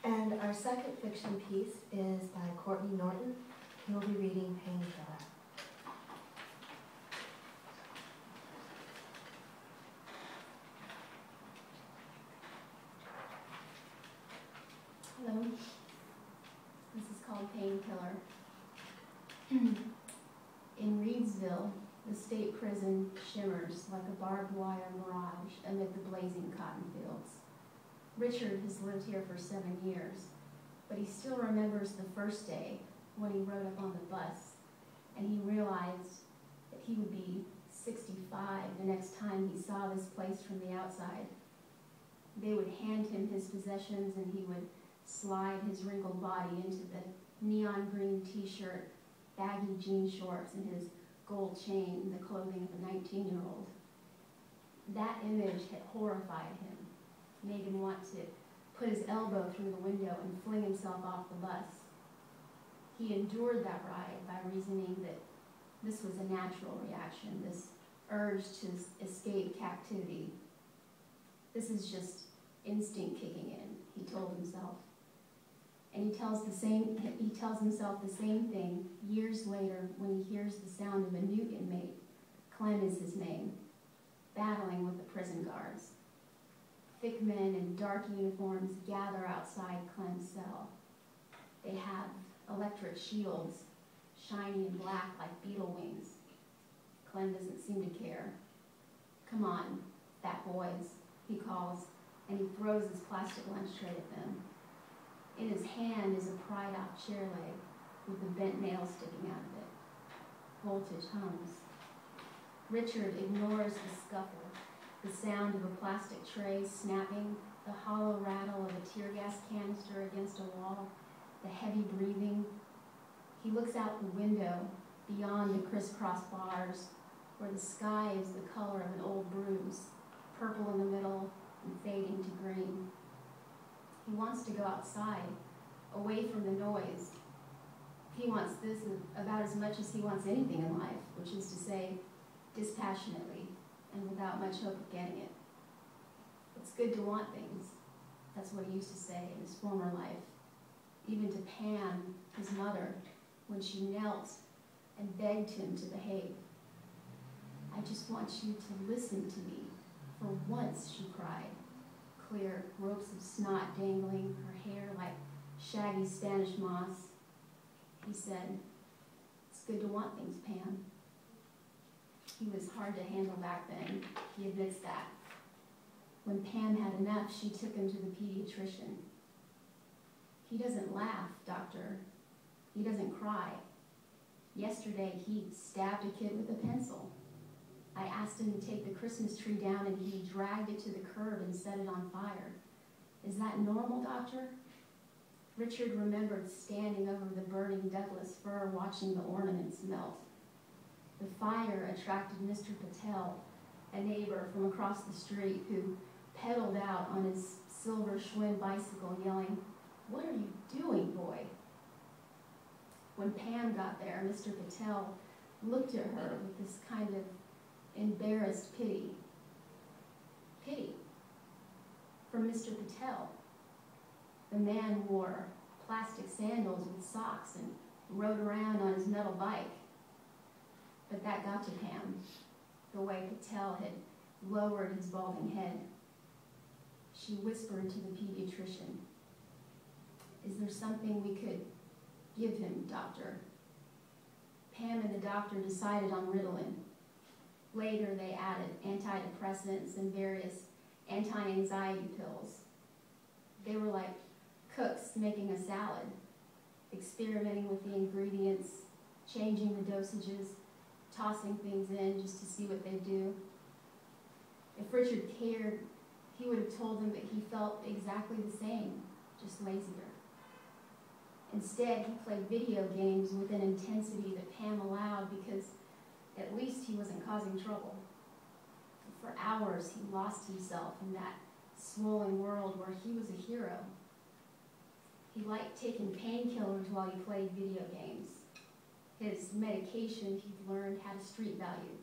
And our second fiction piece is by Courtney Norton. He'll be reading Painkiller. Hello. This is called Painkiller. In Reedsville, the state prison shimmers like a barbed wire mirage amid the blazing cotton fields. Richard has lived here for 7 years, but he still remembers the first day when he rode up on the bus and he realized that he would be 65 the next time he saw this place from the outside. They would hand him his possessions and he would slide his wrinkled body into the neon green t-shirt, baggy jean shorts, and his gold chain, the clothing of a 19-year-old. That image had horrified him, made him want to put his elbow through the window and fling himself off the bus. He endured that ride by reasoning that this was a natural reaction, this urge to escape captivity. This is just instinct kicking in, he told himself. And he tells himself the same thing years later when he hears the sound of a new inmate, Clem is his name, battling with the prison guards. Thick men in dark uniforms gather outside Clem's cell. They have electric shields, shiny and black like beetle wings. Clem doesn't seem to care. "Come on, fat boys," he calls, and he throws his plastic lunch tray at them. In his hand is a pried-off chair leg with the bent nail sticking out of it. Voltage hums. Richard ignores the scuffle, the sound of a plastic tray snapping, the hollow rattle of a tear gas canister against a wall, the heavy breathing. He looks out the window beyond the crisscross bars where the sky is the color of an old bruise, purple in the middle and fading to green. He wants to go outside, away from the noise. He wants this about as much as he wants anything in life, which is to say, dispassionately and without much hope of getting it. It's good to want things. That's what he used to say in his former life, even to Pam, his mother, when she knelt and begged him to behave. "I just want you to listen to me for once," she cried. Clear ropes of snot dangling, her hair like shaggy Spanish moss. He said, "It's good to want things, Pam." He was hard to handle back then, he admits that. When Pam had enough, she took him to the pediatrician. "He doesn't laugh, doctor. He doesn't cry. Yesterday, he stabbed a kid with a pencil. I asked him to take the Christmas tree down and he dragged it to the curb and set it on fire. Is that normal, doctor?" Richard remembered standing over the burning Douglas fir watching the ornaments melt. The fire attracted Mr. Patel, a neighbor from across the street who pedaled out on his silver Schwinn bicycle yelling, "What are you doing, boy?" When Pam got there, Mr. Patel looked at her with this kind of embarrassed pity. Pity from Mr. Patel. The man wore plastic sandals with socks and rode around on his metal bike. But that got to Pam, the way Patel had lowered his balding head. She whispered to the pediatrician, "Is there something we could give him, doctor?" Pam and the doctor decided on Ritalin. Later, they added antidepressants and various anti-anxiety pills. They were like cooks making a salad, experimenting with the ingredients, changing the dosages, tossing things in just to see what they'd do. If Richard cared, he would have told them that he felt exactly the same, just lazier. Instead, he played video games with an intensity that Pam allowed because at least he wasn't causing trouble. For hours, he lost himself in that swollen world where he was a hero. He liked taking painkillers while he played video games. His medication, he'd learned, had a street value.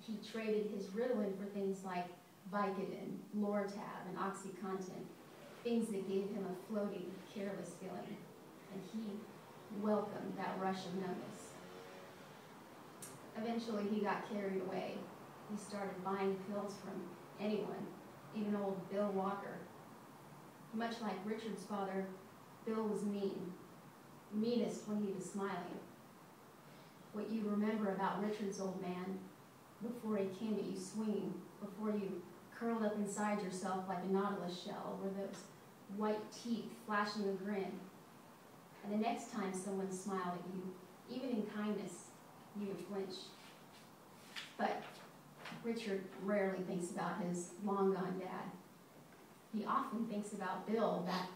He traded his Ritalin for things like Vicodin, Lortab, and OxyContin. things that gave him a floating, careless feeling, and he welcomed that rush of numbness. Eventually, he got carried away. He started buying pills from anyone, even old Bill Walker. Much like Richard's father, Bill was mean, meanest when he was smiling. What you remember about Richard's old man, before he came at you swinging, before you curled up inside yourself like a nautilus shell, were those white teeth flashing a grin. And the next time someone smiled at you, even in kindness, you would flinch. But Richard rarely thinks about his long-gone dad. He often thinks about Bill, that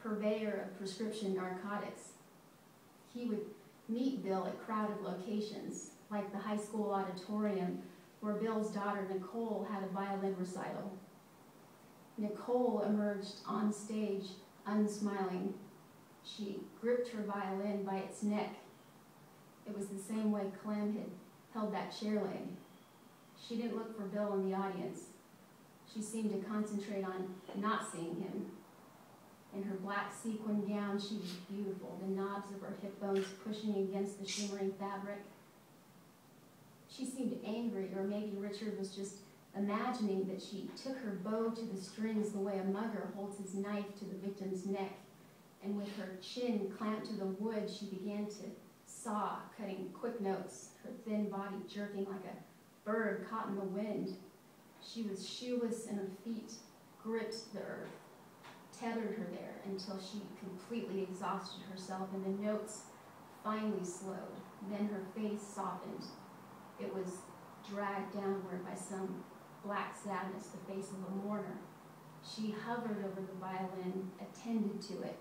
purveyor of prescription narcotics. He would meet Bill at crowded locations, like the high school auditorium where Bill's daughter Nicole had a violin recital. Nicole emerged on stage unsmiling. She gripped her violin by its neck. It was the same way Clem had held that chair leg. She didn't look for Bill in the audience. She seemed to concentrate on not seeing him. In her black sequin gown, she was beautiful, the knobs of her hip bones pushing against the shimmering fabric. She seemed angry, or maybe Richard was just imagining that she took her bow to the strings the way a mugger holds his knife to the victim's neck, and with her chin clamped to the wood, she began to saw, cutting quick notes, her thin body jerking like a bird caught in the wind. She was shoeless and her feet gripped the earth, tethered her there until she completely exhausted herself and the notes finally slowed. Then her face softened. It was dragged downward by some black sadness, the face of a mourner. She hovered over the violin, attended to it,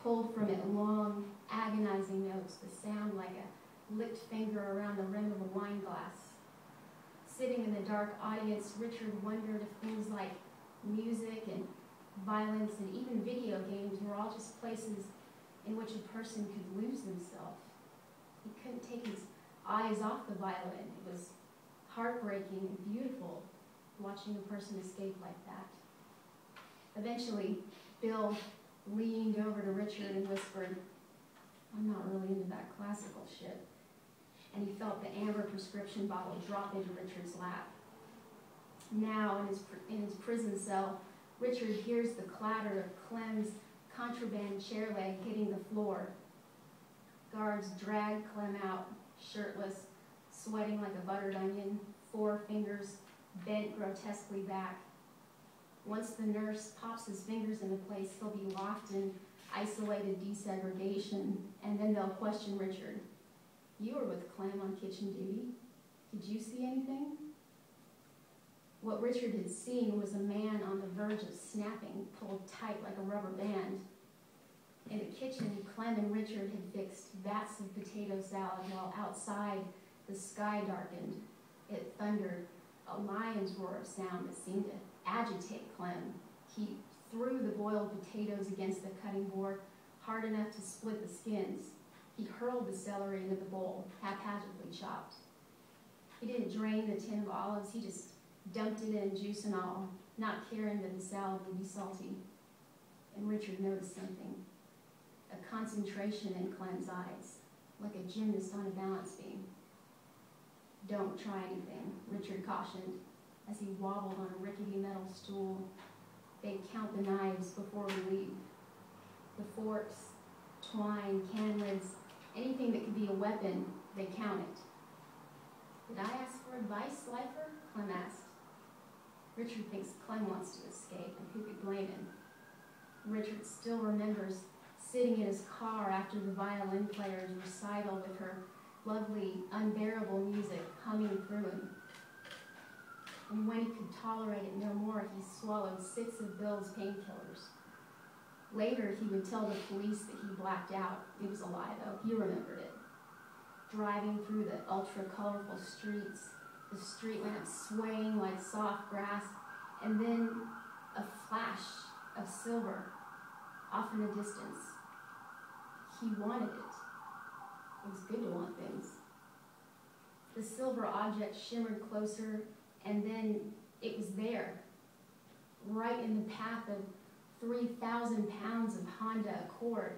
pulled from it long, agonizing notes, the sound like a licked finger around the rim of a wine glass. Sitting in the dark audience, Richard wondered if things like music and violence and even video games were all just places in which a person could lose themselves. He couldn't take his eyes off the violin. It was heartbreaking and beautiful watching a person escape like that. Eventually, Bill leaned over to Richard and whispered, "I'm not really into that classical shit." And he felt the amber prescription bottle drop into Richard's lap. Now, in his prison cell, Richard hears the clatter of Clem's contraband chair leg hitting the floor. Guards drag Clem out, shirtless, sweating like a buttered onion, 4 fingers bent grotesquely back. Once the nurse pops his fingers into place, he'll be locked in isolated desegregation, and then they'll question Richard. "You were with Clem on kitchen duty. Did you see anything?" What Richard had seen was a man on the verge of snapping, pulled tight like a rubber band. In the kitchen, Clem and Richard had fixed vats of potato salad while outside the sky darkened. It thundered, a lion's roar of sound that seemed to agitate Clem. He threw the boiled potatoes against the cutting board hard enough to split the skins. He hurled the celery into the bowl, haphazardly chopped. He didn't drain the tin of olives, he just dumped it in, juice and all, not caring that the salad would be salty. And Richard noticed something, a concentration in Clem's eyes, like a gymnast on a balance beam. "Don't try anything," Richard cautioned as he wobbled on a rickety metal stool. "They count the knives before we leave. The forks, twine, can lids, anything that could be a weapon, they count it." "Did I ask for advice, Lifer?" Clem asked. Richard thinks Clem wants to escape, and who could blame him? Richard still remembers sitting in his car after the violin player's recital with her lovely, unbearable music humming through him. And when he could tolerate it no more, he swallowed 6 of Bill's painkillers. Later, he would tell the police that he blacked out. It was a lie, though. He remembered it. Driving through the ultra-colorful streets, the street lamps swaying like soft grass, and then a flash of silver off in the distance. He wanted it. It was good to want things. The silver object shimmered closer, and then it was there, right in the path of 3,000 pounds of Honda Accord,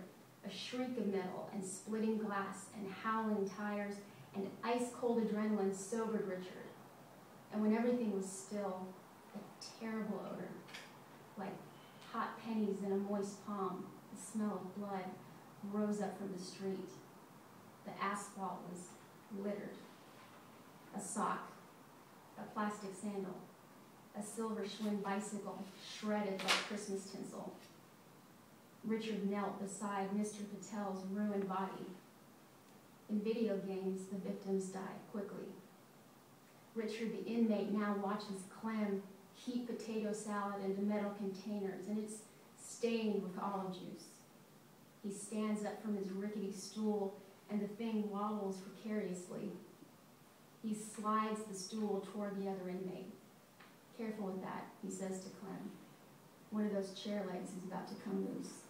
a shriek of metal and splitting glass and howling tires and ice-cold adrenaline sobered Richard. And when everything was still, a terrible odor, like hot pennies in a moist palm, the smell of blood, rose up from the street. The asphalt was littered. A sock, a plastic sandal, a silver Schwinn bicycle shredded like Christmas tinsel. Richard knelt beside Mr. Patel's ruined body. In video games, the victims die quickly. Richard, the inmate, now watches Clem heat potato salad into metal containers, and it's stained with olive juice. He stands up from his rickety stool, and the thing wobbles precariously. He slides the stool toward the other inmate. "Careful with that," he says to Clem. "One of those chair legs is about to come loose."